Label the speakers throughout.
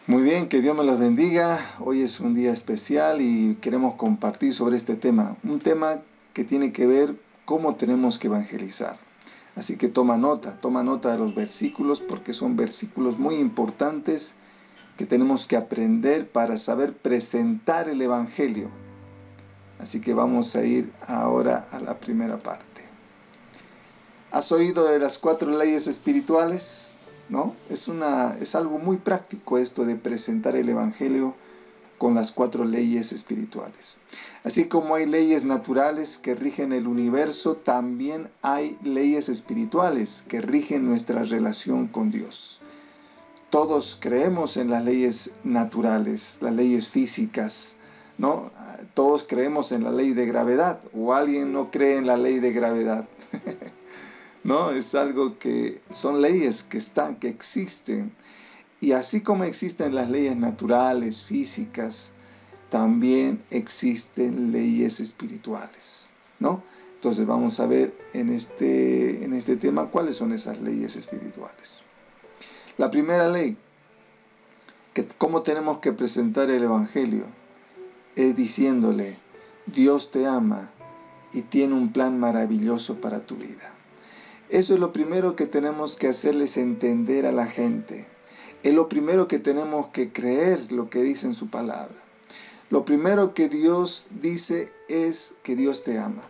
Speaker 1: Muy bien, que Dios me los bendiga. Hoy es un día especial y queremos compartir sobre este tema. Un tema que tiene que ver cómo tenemos que evangelizar. Así que toma nota de los versículos porque son versículos muy importantes que tenemos que aprender para saber presentar el evangelio. Así que vamos a ir ahora a la primera parte. ¿Has oído de las 4 leyes espirituales? ¿No? Es algo muy práctico esto de presentar el evangelio con las 4 leyes espirituales. Así como hay leyes naturales que rigen el universo, también hay leyes espirituales que rigen nuestra relación con Dios. Todos creemos en las leyes naturales, las leyes físicas, ¿no? Todos creemos en la ley de gravedad, o alguien no cree en la ley de gravedad. ¿No? Es algo que son leyes que existen. Y así como existen las leyes naturales, físicas, también existen leyes espirituales, ¿no? Entonces vamos a ver en este tema cuáles son esas leyes espirituales. La primera ley, cómo tenemos que presentar el evangelio, es diciéndole: Dios te ama y tiene un plan maravilloso para tu vida. Eso es lo primero que tenemos que hacerles entender a la gente. Es lo primero que tenemos que creer lo que dice en su palabra. Lo primero que Dios dice es que Dios te ama.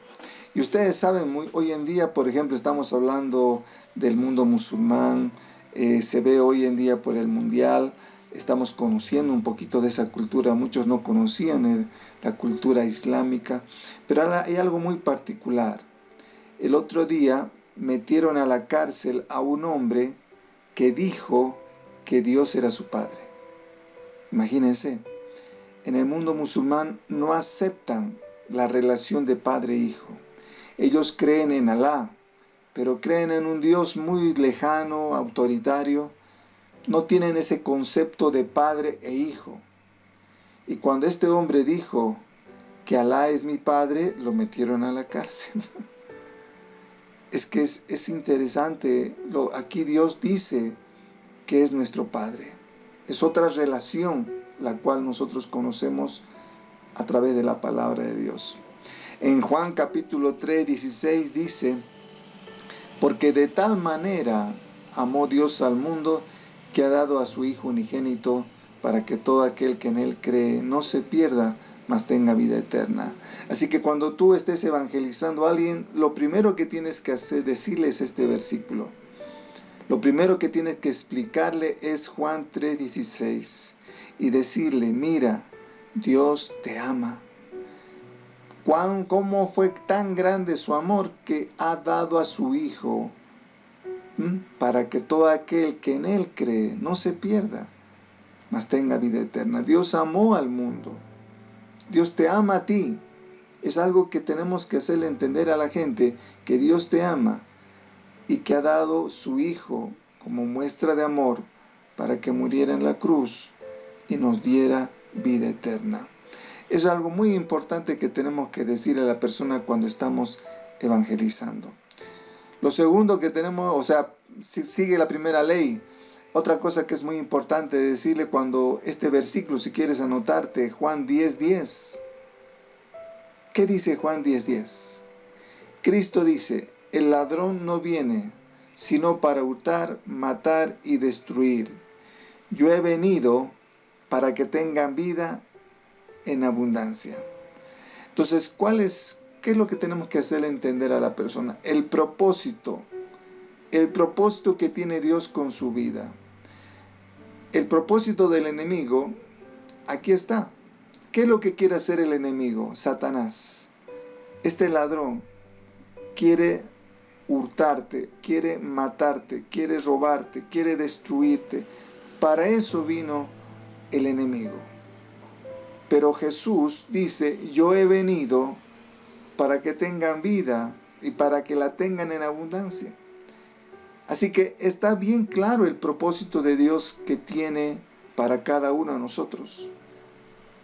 Speaker 1: Y ustedes saben, hoy en día, por ejemplo, estamos hablando del mundo musulmán, se ve hoy en día por el mundial, estamos conociendo un poquito de esa cultura. Muchos no conocían la cultura islámica, pero hay algo muy particular. El otro día metieron a la cárcel a un hombre que dijo que Dios era su padre. Imagínense, en el mundo musulmán no aceptan la relación de padre e hijo. Ellos creen en Alá, pero creen en un Dios muy lejano, autoritario. No tienen ese concepto de padre e hijo. Y cuando este hombre dijo que Alá es mi padre, lo metieron a la cárcel. Es que es interesante, aquí Dios dice que es nuestro Padre. Es otra relación la cual nosotros conocemos a través de la palabra de Dios. En Juan capítulo 3, 16 dice: porque de tal manera amó Dios al mundo que ha dado a su Hijo unigénito para que todo aquel que en Él cree no se pierda, mas tenga vida eterna. Así que cuando tú estés evangelizando a alguien, lo primero que tienes que hacer, decirles este versículo. Lo primero que tienes que explicarle es Juan 3:16 y decirle: mira, Dios te ama. ¿Cómo fue tan grande su amor que ha dado a su Hijo para que todo aquel que en Él cree no se pierda, mas tenga vida eterna? Dios amó al mundo. Dios te ama a ti. Es algo que tenemos que hacerle entender a la gente, que Dios te ama y que ha dado su Hijo como muestra de amor para que muriera en la cruz y nos diera vida eterna. Es algo muy importante que tenemos que decirle a la persona cuando estamos evangelizando. Lo segundo que tenemos, sigue la primera ley. Otra cosa que es muy importante decirle cuando este versículo, si quieres anotarte, Juan 10:10. ¿Qué dice Juan 10:10? Cristo dice: el ladrón no viene sino para hurtar, matar y destruir. Yo he venido para que tengan vida en abundancia. Entonces, ¿qué es lo que tenemos que hacerle entender a la persona? El propósito que tiene Dios con su vida. El propósito del enemigo, aquí está. ¿Qué es lo que quiere hacer el enemigo? Satanás. Este ladrón quiere hurtarte, quiere matarte, quiere robarte, quiere destruirte. Para eso vino el enemigo. Pero Jesús dice: yo he venido para que tengan vida y para que la tengan en abundancia. Así que está bien claro el propósito de Dios que tiene para cada uno de nosotros.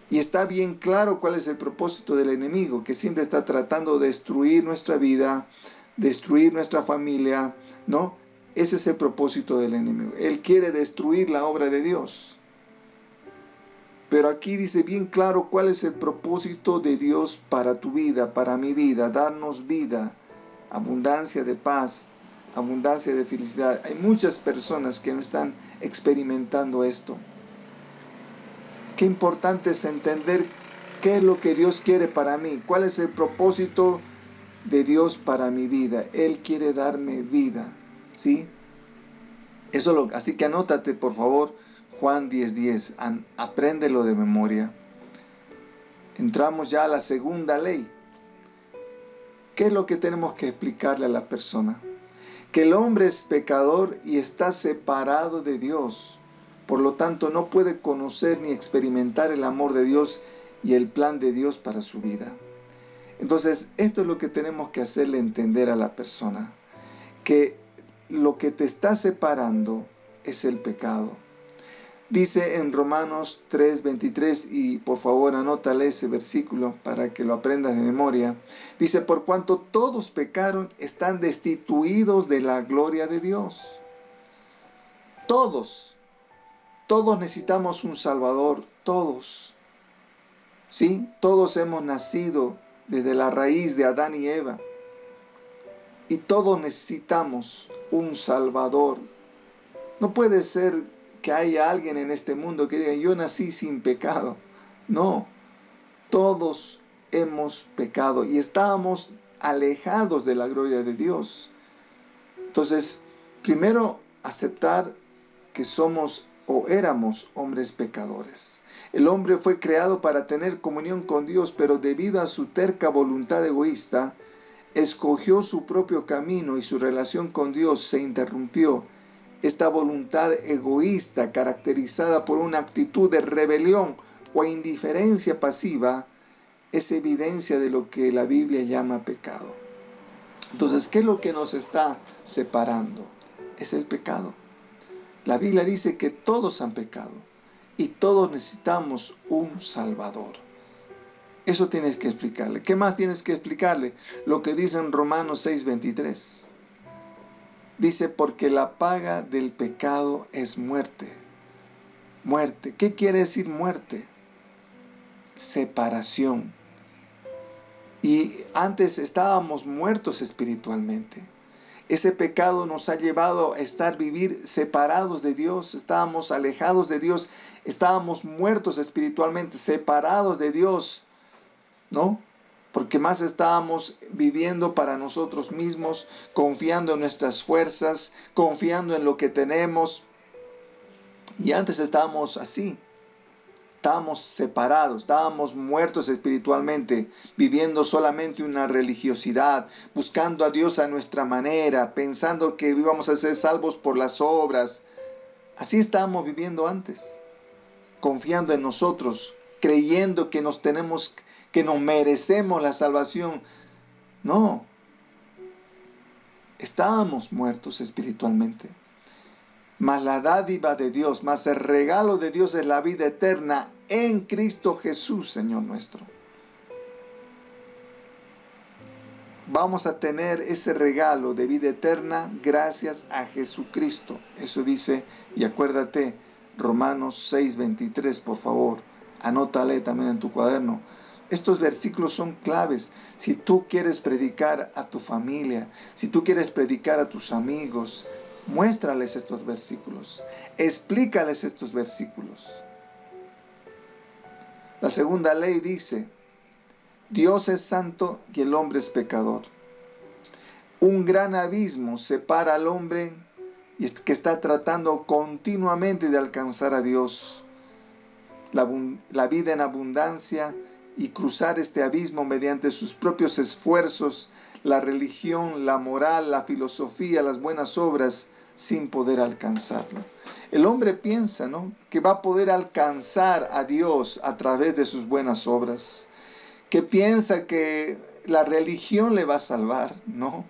Speaker 1: Y está bien claro cuál es el propósito del enemigo, que siempre está tratando de destruir nuestra vida, destruir nuestra familia, ¿no? Ese es el propósito del enemigo. Él quiere destruir la obra de Dios. Pero aquí dice bien claro cuál es el propósito de Dios para tu vida, para mi vida, darnos vida, abundancia de paz, abundancia de felicidad. Hay muchas personas que no están experimentando esto. Qué importante es entender qué es lo que Dios quiere para mí, cuál es el propósito de Dios para mi vida. Él quiere darme vida, ¿sí? Así que anótate, por favor, Juan 10:10, apréndelo de memoria. Entramos ya a la segunda ley. ¿Qué es lo que tenemos que explicarle a la persona? Que el hombre es pecador y está separado de Dios. Por lo tanto, no puede conocer ni experimentar el amor de Dios y el plan de Dios para su vida. Entonces, esto es lo que tenemos que hacerle entender a la persona. Que lo que te está separando es el pecado. Dice en Romanos 3:23, y por favor anótale ese versículo para que lo aprendas de memoria. Dice, por cuanto todos pecaron, están destituidos de la gloria de Dios. Todos necesitamos un Salvador, todos. ¿Sí? Todos hemos nacido desde la raíz de Adán y Eva. Y todos necesitamos un Salvador. No puede ser que haya alguien en este mundo que diga, yo nací sin pecado. No, todos hemos pecado y estábamos alejados de la gloria de Dios. Entonces, primero aceptar que somos o éramos hombres pecadores. El hombre fue creado para tener comunión con Dios, pero debido a su terca voluntad egoísta, escogió su propio camino y su relación con Dios se interrumpió. Esta voluntad egoísta, caracterizada por una actitud de rebelión o indiferencia pasiva, es evidencia de lo que la Biblia llama pecado. Entonces, ¿qué es lo que nos está separando? Es el pecado. La Biblia dice que todos han pecado y todos necesitamos un Salvador. Eso tienes que explicarle. ¿Qué más tienes que explicarle? Lo que dice en Romanos 6:23. Dice, porque la paga del pecado es muerte. Muerte. ¿Qué quiere decir muerte? Separación. Y antes estábamos muertos espiritualmente. Ese pecado nos ha llevado a vivir separados de Dios. Estábamos alejados de Dios. Estábamos muertos espiritualmente, separados de Dios, ¿no? Porque más estábamos viviendo para nosotros mismos, confiando en nuestras fuerzas, confiando en lo que tenemos. Y antes estábamos así. Estábamos separados, estábamos muertos espiritualmente, viviendo solamente una religiosidad, buscando a Dios a nuestra manera, pensando que íbamos a ser salvos por las obras. Así estábamos viviendo antes, confiando en nosotros, creyendo que nos merecemos la salvación. No, estábamos muertos espiritualmente. Mas la dádiva de Dios, mas el regalo de Dios es la vida eterna en Cristo Jesús, Señor nuestro. Vamos a tener ese regalo de vida eterna gracias a Jesucristo. Eso dice, y acuérdate, Romanos 6:23, por favor. Anótale también en tu cuaderno. Estos versículos son claves. Si tú quieres predicar a tu familia, si tú quieres predicar a tus amigos, muéstrales estos versículos. Explícales estos versículos. La segunda ley dice, Dios es santo y el hombre es pecador. Un gran abismo separa al hombre que está tratando continuamente de alcanzar a Dios. La vida en abundancia y cruzar este abismo mediante sus propios esfuerzos, la religión, la moral, la filosofía, las buenas obras, sin poder alcanzarlo. El hombre piensa, ¿no?, que va a poder alcanzar a Dios a través de sus buenas obras, que piensa que la religión le va a salvar, ¿no?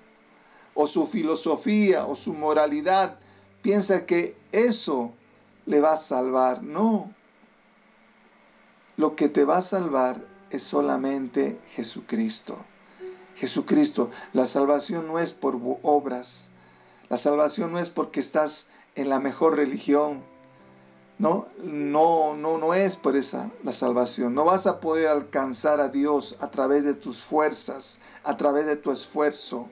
Speaker 1: O su filosofía o su moralidad, piensa que eso le va a salvar. No. Lo que te va a salvar es solamente Jesucristo. Jesucristo. La salvación no es por obras. La salvación no es porque estás en la mejor religión. No es por esa la salvación. No vas a poder alcanzar a Dios a través de tus fuerzas, a través de tu esfuerzo.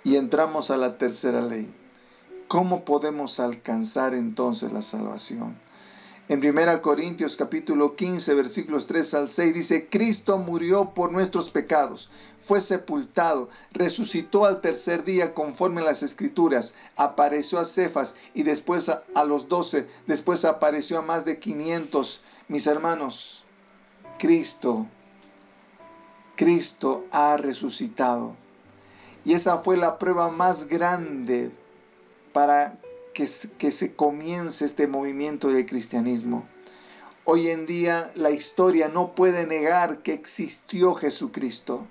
Speaker 1: Y entramos a la tercera ley. ¿Cómo podemos alcanzar entonces la salvación? En 1 Corintios capítulo 15, versículos 3 al 6 dice: Cristo murió por nuestros pecados, fue sepultado, resucitó al tercer día conforme a las Escrituras, apareció a Cefas y después a los 12, después apareció a más de 500. Mis hermanos, Cristo ha resucitado. Y esa fue la prueba más grande para que se comience este movimiento del cristianismo. Hoy en día la historia no puede negar que existió Jesucristo.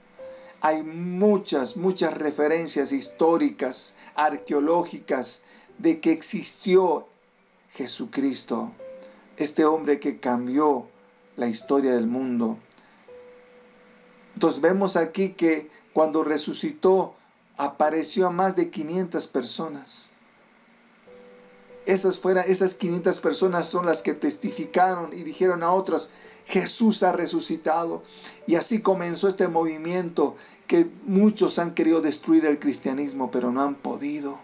Speaker 1: Hay muchas referencias históricas, arqueológicas, de que existió Jesucristo, este hombre que cambió la historia del mundo. Entonces vemos aquí que cuando resucitó apareció a más de 500 personas. Esas 500 personas son las que testificaron y dijeron a otras: Jesús ha resucitado. Y así comenzó este movimiento que muchos han querido destruir el cristianismo, pero no han podido.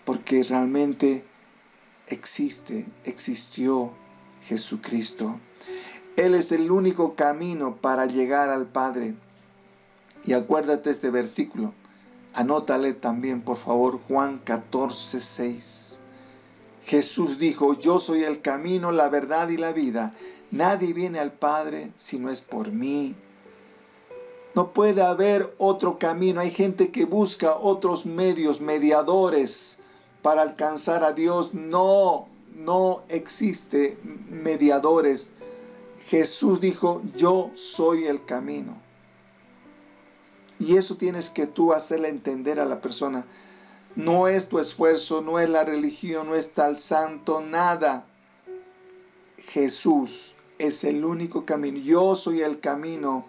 Speaker 1: Porque realmente existió Jesucristo. Él es el único camino para llegar al Padre. Y acuérdate este versículo. Anótale también, por favor, Juan 14, 6. Jesús dijo: yo soy el camino, la verdad y la vida. Nadie viene al Padre si no es por mí. No puede haber otro camino. Hay gente que busca otros medios, mediadores, para alcanzar a Dios. No existe mediadores. Jesús dijo: yo soy el camino. Y eso tienes que tú hacerle entender a la persona. No es tu esfuerzo, no es la religión, no es tal santo, nada. Jesús es el único camino. Yo soy el camino,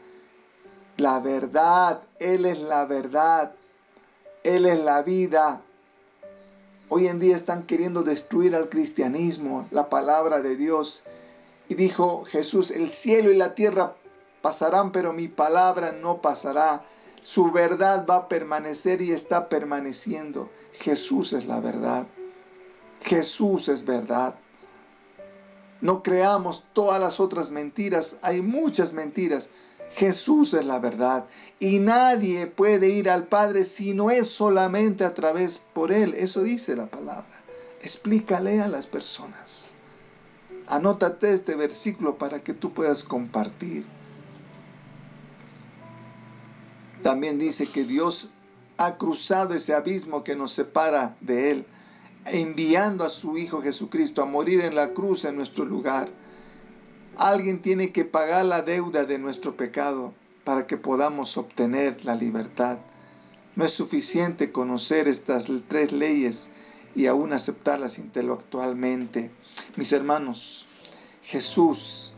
Speaker 1: la verdad. Él es la verdad. Él es la vida. Hoy en día están queriendo destruir al cristianismo, la palabra de Dios. Y dijo Jesús: el cielo y la tierra pasarán, pero mi palabra no pasará. Su verdad va a permanecer y está permaneciendo. Jesús es la verdad. Jesús es verdad. No creamos todas las otras mentiras. Hay muchas mentiras. Jesús es la verdad. Y nadie puede ir al Padre si no es solamente a través por Él. Eso dice la palabra. Explícale a las personas. Anótate este versículo para que tú puedas compartir. También dice que Dios ha cruzado ese abismo que nos separa de Él, enviando a su Hijo Jesucristo a morir en la cruz en nuestro lugar. Alguien tiene que pagar la deuda de nuestro pecado para que podamos obtener la libertad. No es suficiente conocer estas 3 leyes y aún aceptarlas intelectualmente. Mis hermanos, Jesús,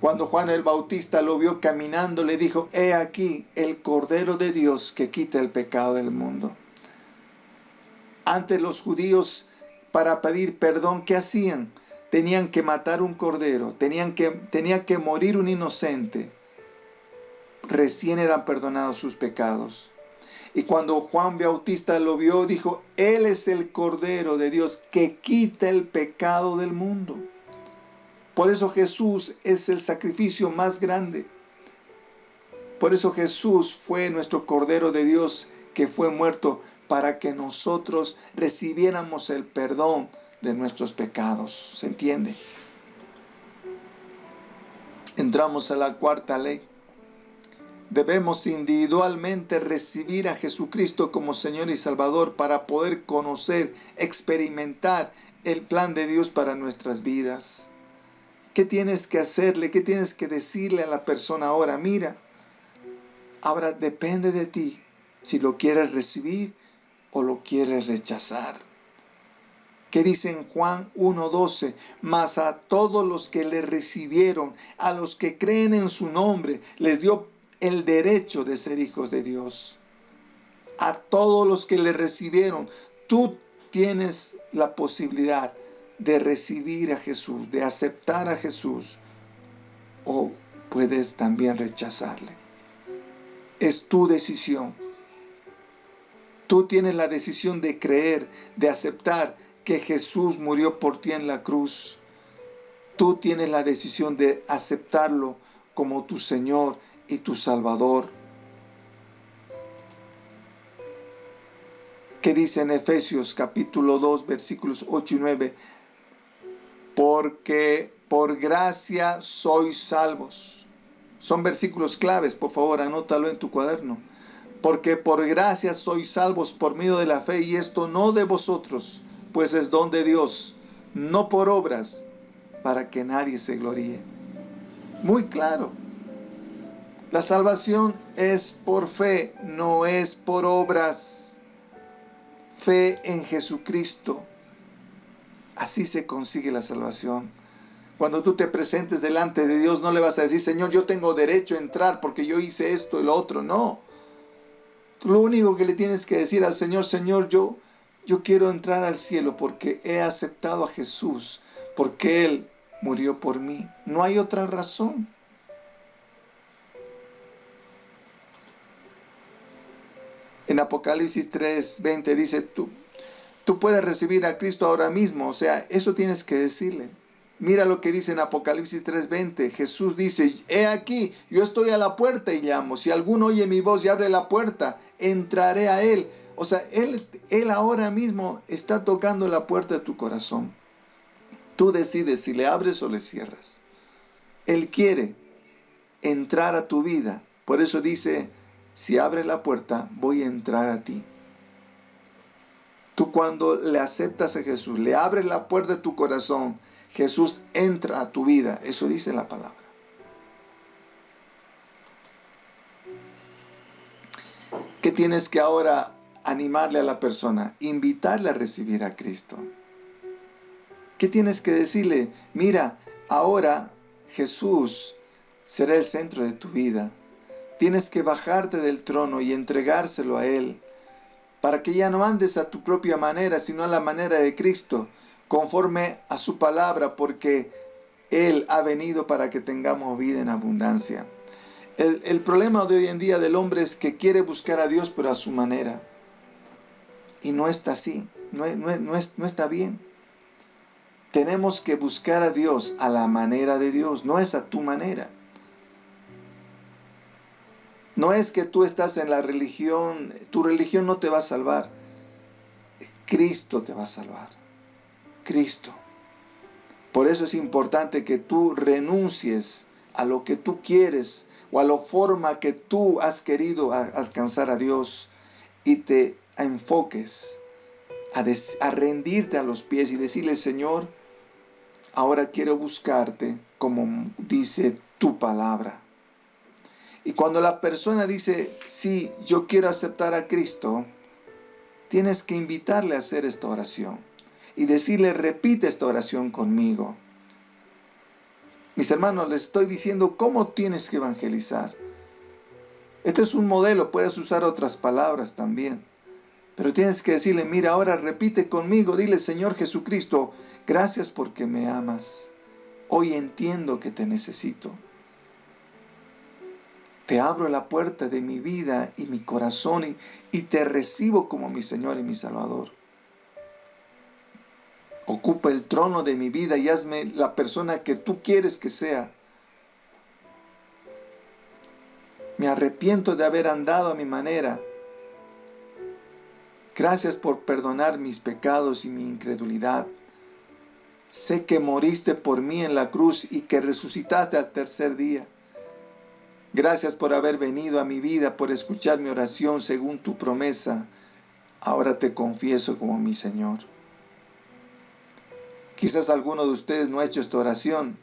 Speaker 1: cuando Juan el Bautista lo vio caminando, le dijo: he aquí el Cordero de Dios que quita el pecado del mundo. Antes los judíos, para pedir perdón, ¿qué hacían? Tenían que matar un cordero, tenía que morir un inocente. Recién eran perdonados sus pecados. Y cuando Juan Bautista lo vio, dijo: Él es el Cordero de Dios que quita el pecado del mundo. Por eso Jesús es el sacrificio más grande. Por eso Jesús fue nuestro Cordero de Dios que fue muerto para que nosotros recibiéramos el perdón de nuestros pecados. ¿Se entiende? Entramos a la 4ª ley. Debemos individualmente recibir a Jesucristo como Señor y Salvador para poder conocer, experimentar el plan de Dios para nuestras vidas. ¿Qué tienes que hacerle? ¿Qué tienes que decirle a la persona ahora? Mira, ahora depende de ti si lo quieres recibir o lo quieres rechazar. ¿Qué dice en Juan 1:12? Mas a todos los que le recibieron, a los que creen en su nombre, les dio el derecho de ser hijos de Dios. A todos los que le recibieron, tú tienes la posibilidad de recibir a Jesús, de aceptar a Jesús, o puedes también rechazarle. Es tu decisión. Tú tienes la decisión de creer, de aceptar que Jesús murió por ti en la cruz. Tú tienes la decisión de aceptarlo como tu Señor y tu Salvador. ¿Qué dice en Efesios capítulo 2, versículos 8 y 9? Porque por gracia sois salvos. Son versículos claves, por favor, anótalo en tu cuaderno. Porque por gracia sois salvos por medio de la fe, y esto no de vosotros, pues es don de Dios, no por obras, para que nadie se gloríe. Muy claro. La salvación es por fe, no es por obras. Fe en Jesucristo. Así se consigue la salvación. Cuando tú te presentes delante de Dios, no le vas a decir, Señor, yo tengo derecho a entrar porque yo hice esto y lo otro. No. Tú lo único que le tienes que decir al Señor, Señor, yo quiero entrar al cielo porque he aceptado a Jesús, porque Él murió por mí. No hay otra razón. En Apocalipsis 3:20 dice, tú puedes recibir a Cristo ahora mismo. O sea, eso tienes que decirle. Mira lo que dice en Apocalipsis 3:20. Jesús dice, he aquí, yo estoy a la puerta y llamo. Si alguno oye mi voz y abre la puerta, entraré a él. O sea, Él ahora mismo está tocando la puerta de tu corazón. Tú decides si le abres o le cierras. Él quiere entrar a tu vida. Por eso dice, si abres la puerta, voy a entrar a ti. Tú cuando le aceptas a Jesús, le abres la puerta de tu corazón, Jesús entra a tu vida. Eso dice la palabra. ¿Qué tienes que ahora animarle a la persona? Invitarle a recibir a Cristo. ¿Qué tienes que decirle? Mira, ahora Jesús será el centro de tu vida. Tienes que bajarte del trono y entregárselo a Él, para que ya no andes a tu propia manera, sino a la manera de Cristo, conforme a su palabra, porque Él ha venido para que tengamos vida en abundancia. El problema de hoy en día del hombre es que quiere buscar a Dios, pero a su manera. Y no está así, no está bien. Tenemos que buscar a Dios a la manera de Dios, no es a tu manera. No es que tú estás en la religión, tu religión no te va a salvar. Cristo te va a salvar. Cristo. Por eso es importante que tú renuncies a lo que tú quieres o a la forma que tú has querido alcanzar a Dios y te enfoques a rendirte a los pies y decirle, Señor, ahora quiero buscarte como dice tu palabra. Y cuando la persona dice, sí, yo quiero aceptar a Cristo, tienes que invitarle a hacer esta oración y decirle, repite esta oración conmigo. Mis hermanos, les estoy diciendo cómo tienes que evangelizar. Este es un modelo, puedes usar otras palabras también. Pero tienes que decirle, mira, ahora repite conmigo, dile, Señor Jesucristo, gracias porque me amas. Hoy entiendo que te necesito. Te abro la puerta de mi vida y mi corazón y te recibo como mi Señor y mi Salvador. Ocupa el trono de mi vida y hazme la persona que tú quieres que sea. Me arrepiento de haber andado a mi manera. Gracias por perdonar mis pecados y mi incredulidad. Sé que moriste por mí en la cruz y que resucitaste al tercer día. Gracias por haber venido a mi vida, por escuchar mi oración según tu promesa. Ahora te confieso como mi Señor. Quizás alguno de ustedes no ha hecho esta oración.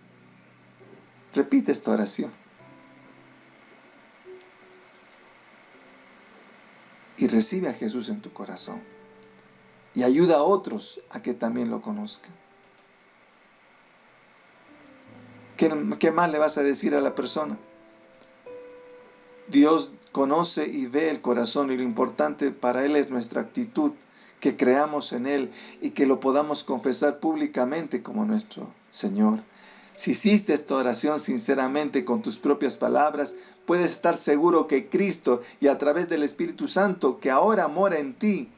Speaker 1: Repite esta oración. Y recibe a Jesús en tu corazón. Y ayuda a otros a que también lo conozcan. ¿Qué más le vas a decir a la persona? Dios conoce y ve el corazón y lo importante para Él es nuestra actitud. que creamos en Él y que lo podamos confesar públicamente como nuestro Señor. Si hiciste esta oración sinceramente con tus propias palabras, puedes estar seguro que Cristo y a través del Espíritu Santo que ahora mora en ti,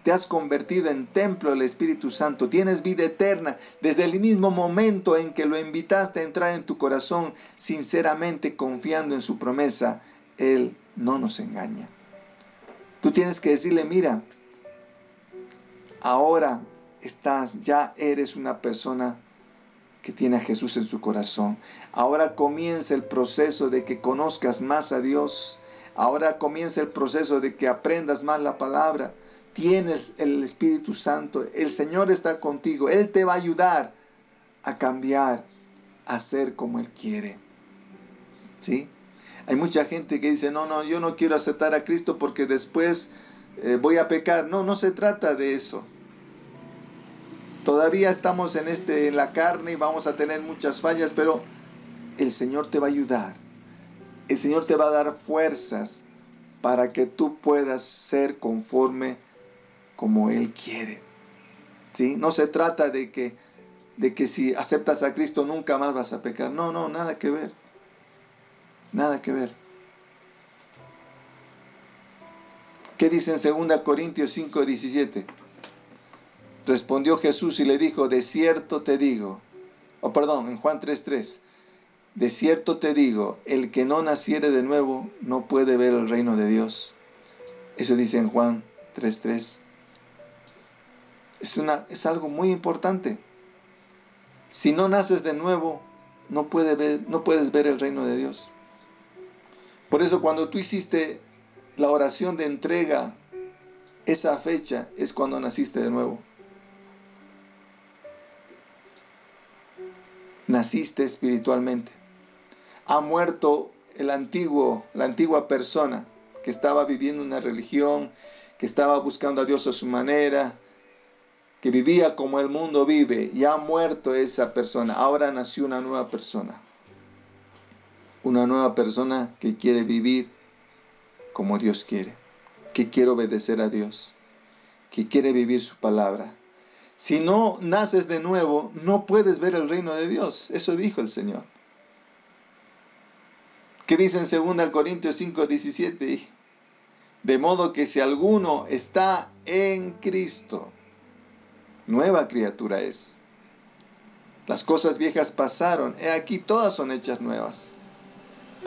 Speaker 1: te has convertido en templo del Espíritu Santo. Tienes vida eterna desde el mismo momento en que lo invitaste a entrar en tu corazón, sinceramente confiando en su promesa. Él no nos engaña. Tú tienes que decirle, mira, ahora ya eres una persona que tiene a Jesús en su corazón. Ahora comienza el proceso de que conozcas más a Dios. Ahora comienza el proceso de que aprendas más la palabra. Tienes el Espíritu Santo. El Señor está contigo. Él te va a ayudar a cambiar, a ser como Él quiere. ¿Sí? Hay mucha gente que dice, no, yo no quiero aceptar a Cristo porque después voy a pecar. No se trata de eso. Todavía estamos en la carne y vamos a tener muchas fallas, pero el Señor te va a ayudar. El Señor te va a dar fuerzas para que tú puedas ser conforme como Él quiere. ¿Sí? No se trata de que si aceptas a Cristo nunca más vas a pecar. No, nada que ver. Nada que ver. ¿Qué dice en 2 Corintios 5:17? Respondió Jesús y le dijo, de cierto te digo, en Juan 3:3, de cierto te digo, el que no naciere de nuevo no puede ver el reino de Dios. Eso dice en Juan 3:3. Es algo muy importante. Si no naces de nuevo, no puedes ver el reino de Dios. Por eso cuando tú hiciste la oración de entrega, esa fecha es cuando naciste de nuevo. Naciste espiritualmente. Ha muerto la antigua persona que estaba viviendo una religión, que estaba buscando a Dios a su manera, que vivía como el mundo vive, y ha muerto esa persona. Ahora nació una nueva persona. Una nueva persona que quiere vivir como Dios quiere, que quiere obedecer a Dios, que quiere vivir su palabra. Si no naces de nuevo, no puedes ver el reino de Dios. Eso dijo el Señor. ¿Qué dice en 2 Corintios 5:17? De modo que si alguno está en Cristo, nueva criatura es. Las cosas viejas pasaron, he aquí todas son hechas nuevas.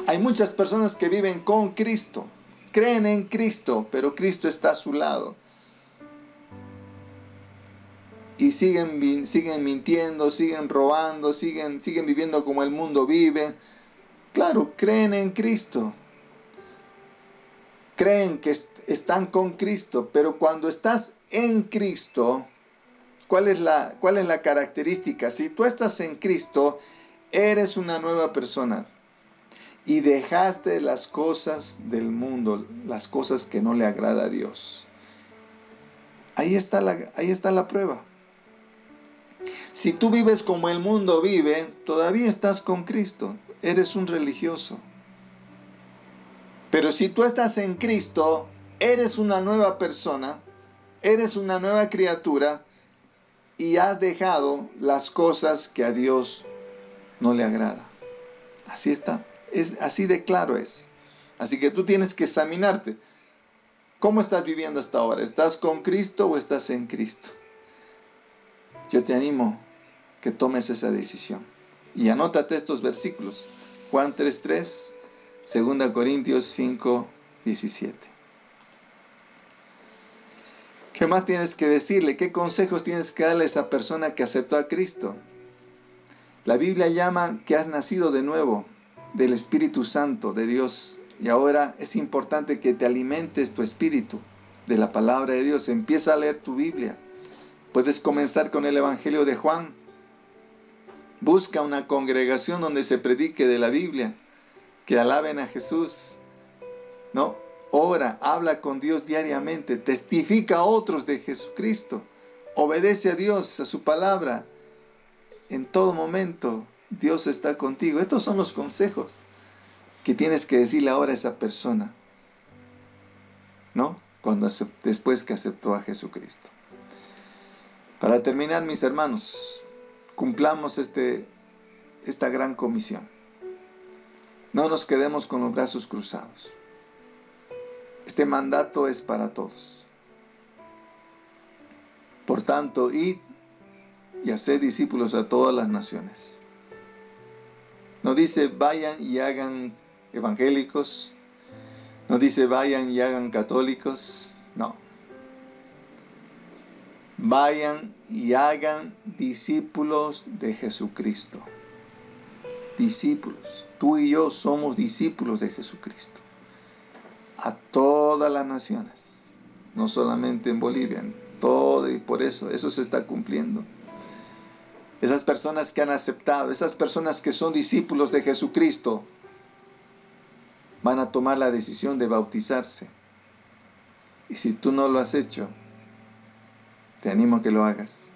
Speaker 1: Hay muchas personas que viven con Cristo, creen en Cristo, pero Cristo está a su lado. Y siguen mintiendo, siguen robando, siguen viviendo como el mundo vive. Claro, creen en Cristo. Creen que están con Cristo, pero cuando estás en Cristo, ¿cuál es la característica? Si tú estás en Cristo, eres una nueva persona. Y dejaste las cosas del mundo, las cosas que no le agrada a Dios. Ahí está la prueba. Si tú vives como el mundo vive, todavía estás con Cristo. Eres un religioso. Pero si tú estás en Cristo, eres una nueva persona, eres una nueva criatura y has dejado las cosas que a Dios no le agrada. Así está. Así de claro es. Así que tú tienes que examinarte. ¿Cómo estás viviendo hasta ahora? ¿Estás con Cristo o estás en Cristo? Yo te animo que tomes esa decisión. Y anótate estos versículos. Juan 3:3, 2 Corintios 5:17. ¿Qué más tienes que decirle? ¿Qué consejos tienes que darle a esa persona que aceptó a Cristo? La Biblia llama que has nacido de nuevo del Espíritu Santo de Dios. Y ahora es importante que te alimentes tu espíritu de la palabra de Dios. Empieza a leer tu Biblia. Puedes comenzar con el Evangelio de Juan. Busca una congregación donde se predique de la Biblia, que alaben a Jesús. ¿No? Ora, habla con Dios diariamente, testifica a otros de Jesucristo. Obedece a Dios, a su palabra. En todo momento, Dios está contigo. Estos son los consejos que tienes que decirle ahora a esa persona. ¿No? después que aceptó a Jesucristo. Para terminar, mis hermanos, cumplamos esta gran comisión. No nos quedemos con los brazos cruzados. Este mandato es para todos. Por tanto, id y haced discípulos a todas las naciones. No dice vayan y hagan evangélicos. No dice vayan y hagan católicos. No. Vayan y hagan discípulos de Jesucristo. Discípulos. Tú y yo somos discípulos de Jesucristo. A todas las naciones. No solamente en Bolivia, en todo, y por eso se está cumpliendo. Esas personas que han aceptado, esas personas que son discípulos de Jesucristo, van a tomar la decisión de bautizarse. Y si tú no lo has hecho, te animo a que lo hagas,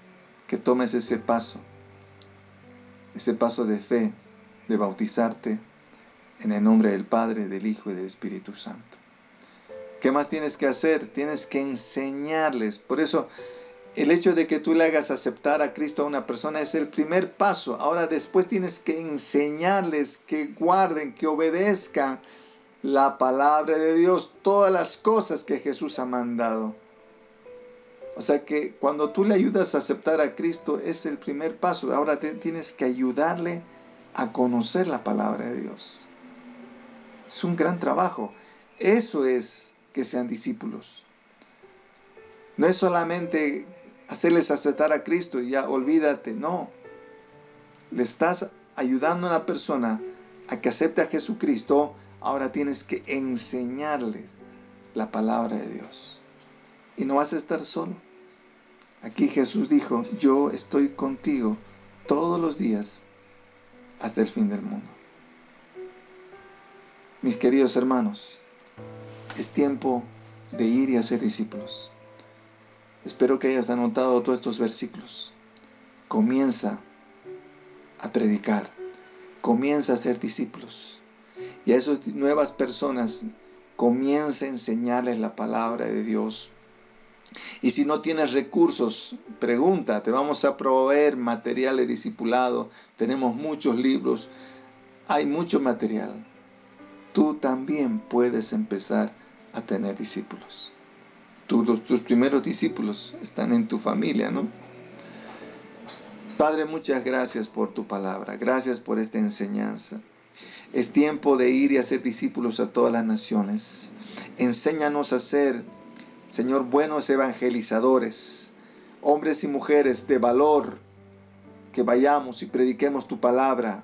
Speaker 1: que tomes ese paso de fe, de bautizarte en el nombre del Padre, del Hijo y del Espíritu Santo. ¿Qué más tienes que hacer? Tienes que enseñarles. Por eso, el hecho de que tú le hagas aceptar a Cristo a una persona es el primer paso. Ahora después tienes que enseñarles que guarden, que obedezcan la palabra de Dios, todas las cosas que Jesús ha mandado. O sea que cuando tú le ayudas a aceptar a Cristo es el primer paso. Ahora tienes que ayudarle a conocer la palabra de Dios. Es un gran trabajo. Eso es que sean discípulos. No es solamente hacerles aceptar a Cristo y ya olvídate. No. Le estás ayudando a una persona a que acepte a Jesucristo. Ahora tienes que enseñarle la palabra de Dios. Y no vas a estar solo. Aquí Jesús dijo, yo estoy contigo todos los días hasta el fin del mundo. Mis queridos hermanos, es tiempo de ir y hacer discípulos. Espero que hayas anotado todos estos versículos. Comienza a predicar. Comienza a ser discípulos. Y a esas nuevas personas comienza a enseñarles la palabra de Dios. Y si no tienes recursos, pregunta, te vamos a proveer material de discipulado. Tenemos muchos libros, hay mucho material. Tú también puedes empezar a tener discípulos. Tus primeros discípulos están en tu familia, ¿no? Padre, muchas gracias por tu palabra. Gracias por esta enseñanza. Es tiempo de ir y hacer discípulos a todas las naciones. Enséñanos a ser, Señor, buenos evangelizadores, hombres y mujeres de valor, que vayamos y prediquemos tu palabra.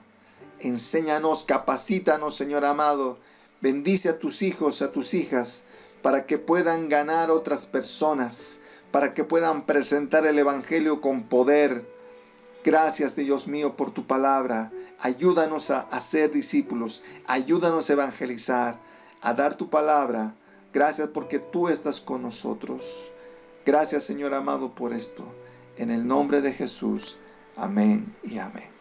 Speaker 1: Enséñanos, capacítanos, Señor amado. Bendice a tus hijos, a tus hijas, para que puedan ganar otras personas, para que puedan presentar el evangelio con poder. Gracias, Dios mío, por tu palabra. Ayúdanos a ser discípulos. Ayúdanos a evangelizar, a dar tu palabra. Gracias porque tú estás con nosotros. Gracias, Señor amado, por esto. En el nombre de Jesús. Amén y amén.